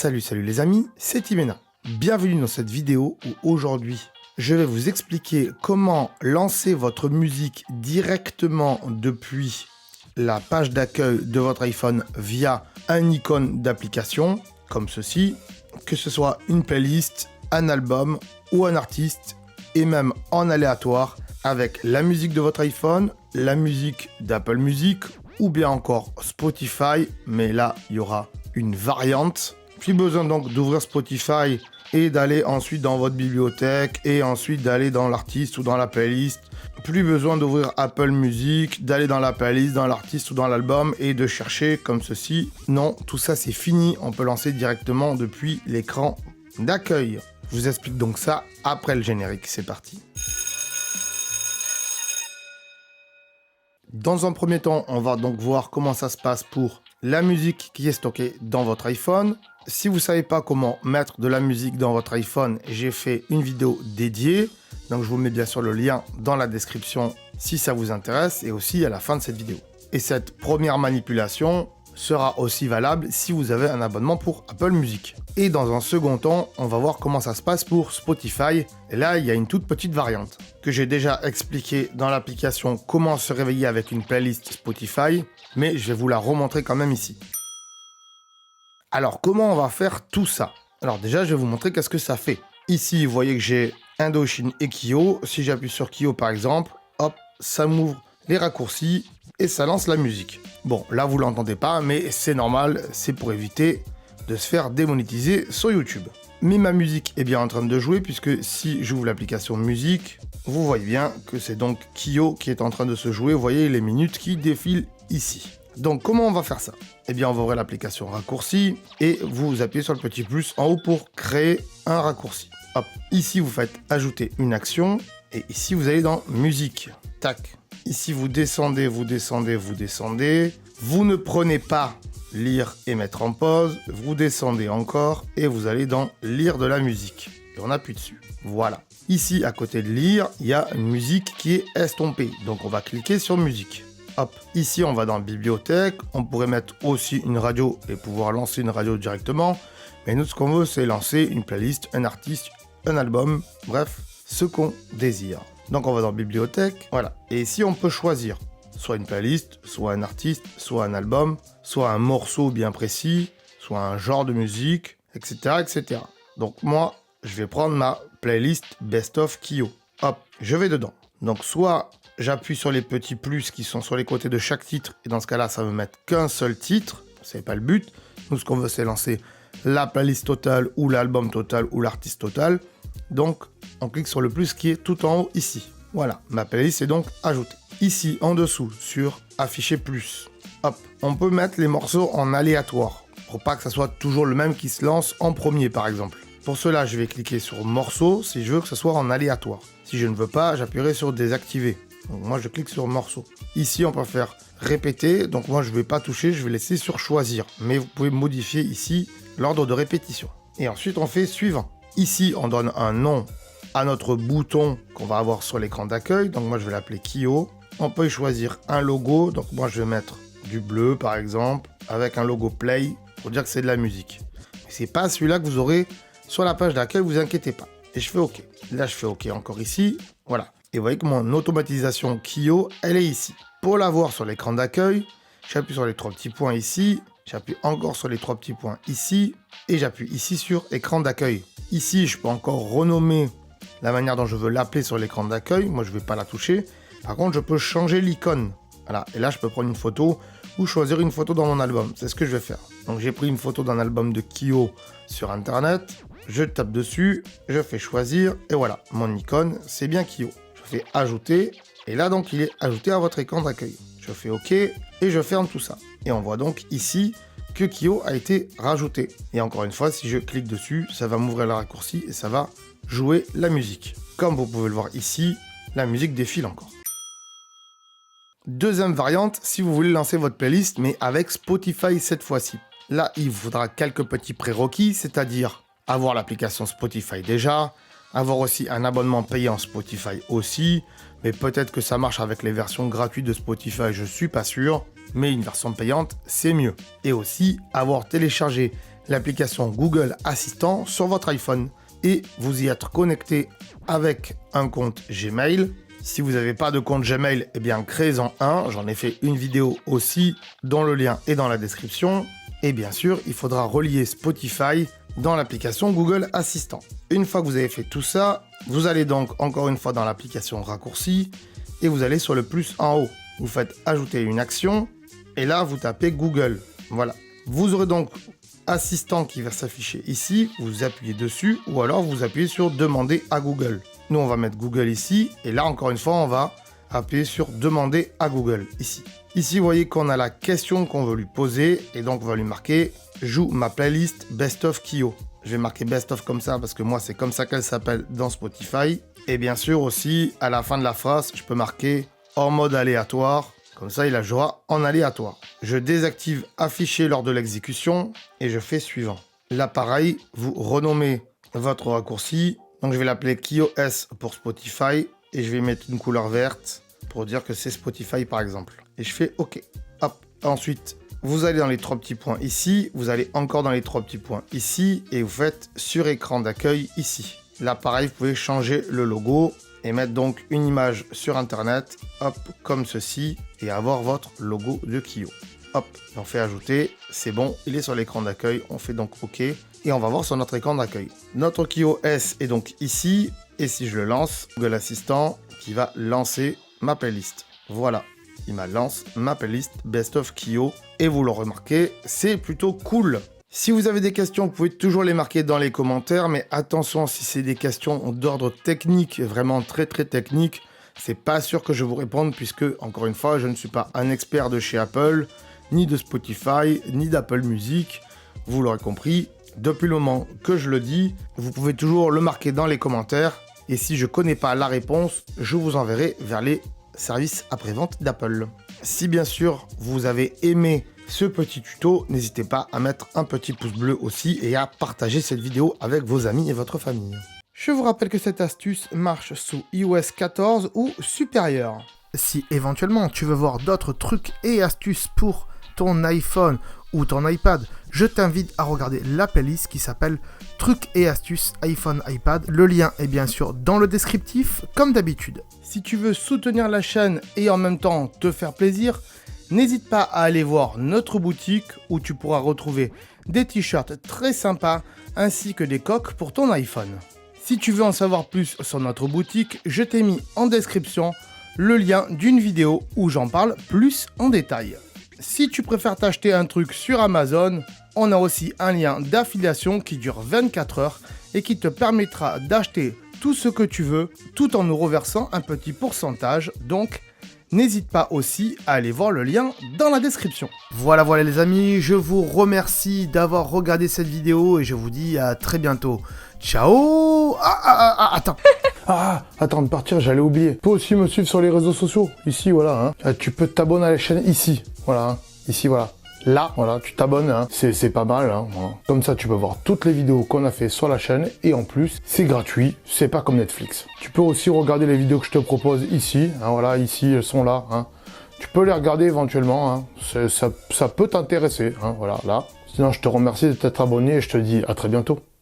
Salut les amis, c'est Timena. Bienvenue dans cette vidéo où aujourd'hui je vais vous expliquer comment lancer votre musique directement depuis la page d'accueil de votre iPhone via un icône d'application comme ceci, que ce soit une playlist, un album ou un artiste et même en aléatoire avec la musique de votre iPhone, la musique d'Apple Music ou bien encore Spotify, mais là il y aura une variante. Plus besoin donc d'ouvrir Spotify et d'aller ensuite dans votre bibliothèque et ensuite d'aller dans l'artiste ou dans la playlist. Plus besoin d'ouvrir Apple Music, d'aller dans la playlist, dans l'artiste ou dans l'album et de chercher comme ceci. Non, tout ça c'est fini, on peut lancer directement depuis l'écran d'accueil. Je vous explique donc ça après le générique, c'est parti. Dans un premier temps, on va donc voir comment ça se passe pour la musique qui est stockée dans votre iPhone. Si vous ne savez pas comment mettre de la musique dans votre iPhone, j'ai fait une vidéo dédiée. Donc je vous mets bien sûr le lien dans la description si ça vous intéresse et aussi à la fin de cette vidéo. Et cette première manipulation sera aussi valable si vous avez un abonnement pour Apple Music. Et dans un second temps, on va voir comment ça se passe pour Spotify. Et là, il y a une toute petite variante que j'ai déjà expliqué dans l'application comment se réveiller avec une playlist Spotify, mais je vais vous la remontrer quand même ici. Alors, comment on va faire tout ça? Alors déjà, je vais vous montrer qu'est-ce que ça fait. Ici, vous voyez que j'ai Indochine et Kio. Si j'appuie sur Kio par exemple, hop, ça m'ouvre les raccourcis et ça lance la musique. Bon, là vous l'entendez pas, mais c'est normal, c'est pour éviter de se faire démonétiser sur YouTube. Mais ma musique est bien en train de jouer puisque si j'ouvre l'application musique, vous voyez bien que c'est donc Kio qui est en train de se jouer. Vous voyez les minutes qui défilent ici. Donc comment on va faire ça? Eh bien on va ouvrir l'application raccourci et vous appuyez sur le petit plus en haut pour créer un raccourci. Hop, ici vous faites ajouter une action et ici vous allez dans musique. Tac. Ici vous descendez, vous descendez, vous descendez. Vous ne prenez pas lire et mettre en pause. Vous descendez encore et vous allez dans lire de la musique. Et on appuie dessus. Voilà. Ici à côté de lire, il y a une musique qui est estompée. Donc on va cliquer sur musique. Hop, ici on va dans bibliothèque, on pourrait mettre aussi une radio et pouvoir lancer une radio directement, mais nous ce qu'on veut c'est lancer une playlist, un artiste, un album, bref, ce qu'on désire. Donc on va dans bibliothèque, voilà, et ici on peut choisir soit une playlist, soit un artiste, soit un album, soit un morceau bien précis, soit un genre de musique, etc. etc. Donc moi, je vais prendre ma playlist Best of Kio. Hop, je vais dedans. Donc soit j'appuie sur les petits plus qui sont sur les côtés de chaque titre. Et dans ce cas-là, ça ne veut mettre qu'un seul titre. C'est pas le but. Nous, ce qu'on veut, c'est lancer la playlist totale ou l'album total ou l'artiste total. Donc, on clique sur le plus qui est tout en haut ici. Voilà, ma playlist est donc ajoutée. Ici, en dessous, sur afficher plus. Hop, on peut mettre les morceaux en aléatoire. Pour pas que ça soit toujours le même qui se lance en premier, par exemple. Pour cela, je vais cliquer sur morceau si je veux que ce soit en aléatoire. Si je ne veux pas, j'appuierai sur désactiver. Donc moi je clique sur morceau. Ici on peut faire répéter, donc moi je ne vais pas toucher, je vais laisser sur choisir. Mais vous pouvez modifier ici l'ordre de répétition. Et ensuite on fait suivant. Ici on donne un nom à notre bouton qu'on va avoir sur l'écran d'accueil. Donc moi je vais l'appeler Kio. On peut y choisir un logo, donc moi je vais mettre du bleu par exemple, avec un logo play pour dire que c'est de la musique. Mais c'est pas celui-là que vous aurez sur la page d'accueil, vous inquiétez pas. Et je fais OK. Là je fais OK encore ici, voilà. Et vous voyez que mon automatisation Kio, elle est ici. Pour la voir sur l'écran d'accueil, j'appuie sur les trois petits points ici, j'appuie encore sur les trois petits points ici, et j'appuie ici sur écran d'accueil. Ici, je peux encore renommer la manière dont je veux l'appeler sur l'écran d'accueil. Moi, je ne vais pas la toucher. Par contre, je peux changer l'icône. Voilà. Et là, je peux prendre une photo ou choisir une photo dans mon album. C'est ce que je vais faire. Donc, j'ai pris une photo d'un album de Kio sur Internet. Je tape dessus, je fais choisir, et voilà. Mon icône, c'est bien Kio. Je fais ajouter, et là donc il est ajouté à votre écran d'accueil. Je fais OK, et je ferme tout ça. Et on voit donc ici que Kio a été rajouté. Et encore une fois, si je clique dessus, ça va m'ouvrir le raccourci et ça va jouer la musique. Comme vous pouvez le voir ici, la musique défile encore. Deuxième variante, si vous voulez lancer votre playlist, mais avec Spotify cette fois-ci. Là, il vous faudra quelques petits prérequis, c'est-à-dire avoir l'application Spotify déjà, avoir aussi un abonnement payant Spotify aussi, mais peut-être que ça marche avec les versions gratuites de Spotify, je suis pas sûr, mais une version payante, c'est mieux. Et aussi avoir téléchargé l'application Google Assistant sur votre iPhone et vous y êtes connecté avec un compte Gmail. Si vous n'avez pas de compte Gmail, eh bien créez-en un. J'en ai fait une vidéo aussi dont le lien est dans la description. Et bien sûr, il faudra relier Spotify dans l'application Google Assistant. Une fois que vous avez fait tout ça, vous allez donc encore une fois dans l'application raccourci et vous allez sur le plus en haut. Vous faites ajouter une action et là vous tapez Google. Voilà. Vous aurez donc Assistant qui va s'afficher ici, vous appuyez dessus ou alors vous appuyez sur demander à Google. Nous on va mettre Google ici et là encore une fois on va appuyer sur demander à Google ici. Ici vous voyez qu'on a la question qu'on veut lui poser et donc on va lui marquer joue ma playlist Best of Kyo. Je vais marquer Best of comme ça parce que moi c'est comme ça qu'elle s'appelle dans Spotify. Et bien sûr aussi à la fin de la phrase je peux marquer en mode aléatoire. Comme ça, il la jouera en aléatoire. Je désactive afficher lors de l'exécution et je fais suivant. Là, pareil, vous renommez votre raccourci. Donc, je vais l'appeler Kyo S pour Spotify et je vais mettre une couleur verte pour dire que c'est Spotify, par exemple. Et je fais OK. Hop. Ensuite, vous allez dans les trois petits points ici. Vous allez encore dans les trois petits points ici et vous faites sur écran d'accueil ici. Là, pareil, vous pouvez changer le logo et mettre donc une image sur internet, hop, comme ceci, et avoir votre logo de Kyo. Hop, on fait ajouter, c'est bon, il est sur l'écran d'accueil, on fait donc OK, et on va voir sur notre écran d'accueil. Notre Kyo S est donc ici, et si je le lance, Google Assistant qui va lancer ma playlist. Voilà, il m'a lancé ma playlist Best of Kyo, et vous le remarquez, c'est plutôt cool. Si vous avez des questions, vous pouvez toujours les marquer dans les commentaires, mais attention, si c'est des questions d'ordre technique, vraiment très technique, c'est pas sûr que je vous réponde puisque, encore une fois, je ne suis pas un expert de chez Apple, ni de Spotify, ni d'Apple Music. Vous l'aurez compris, depuis le moment que je le dis, vous pouvez toujours le marquer dans les commentaires. Et si je connais pas la réponse, je vous enverrai vers les services après-vente d'Apple. Si bien sûr, vous avez aimé ce petit tuto, n'hésitez pas à mettre un petit pouce bleu aussi et à partager cette vidéo avec vos amis et votre famille. Je vous rappelle que cette astuce marche sous iOS 14 ou supérieur. Si éventuellement tu veux voir d'autres trucs et astuces pour ton iPhone ou ton iPad, je t'invite à regarder la playlist qui s'appelle Trucs et astuces iPhone iPad. Le lien est bien sûr dans le descriptif comme d'habitude. Si tu veux soutenir la chaîne et en même temps te faire plaisir, n'hésite pas à aller voir notre boutique où tu pourras retrouver des t-shirts très sympas ainsi que des coques pour ton iPhone. Si tu veux en savoir plus sur notre boutique, je t'ai mis en description le lien d'une vidéo où j'en parle plus en détail. Si tu préfères t'acheter un truc sur Amazon, on a aussi un lien d'affiliation qui dure 24 heures et qui te permettra d'acheter tout ce que tu veux tout en nous reversant un petit pourcentage. Donc, n'hésite pas aussi à aller voir le lien dans la description. Voilà les amis, je vous remercie d'avoir regardé cette vidéo et je vous dis à très bientôt. Ciao. Attends. Attends de partir, j'allais oublier. Tu peux aussi me suivre sur les réseaux sociaux. Ici, voilà. Tu peux t'abonner à la chaîne ici. Voilà. Ici, voilà. Là, voilà, tu t'abonnes, c'est pas mal. Voilà. Comme ça, tu peux voir toutes les vidéos qu'on a fait sur la chaîne. Et en plus, c'est gratuit. C'est pas comme Netflix. Tu peux aussi regarder les vidéos que je te propose ici. Voilà, ici, elles sont là. Tu peux les regarder éventuellement. Ça peut t'intéresser. Voilà, là. Sinon, je te remercie de t'être abonné et je te dis à très bientôt.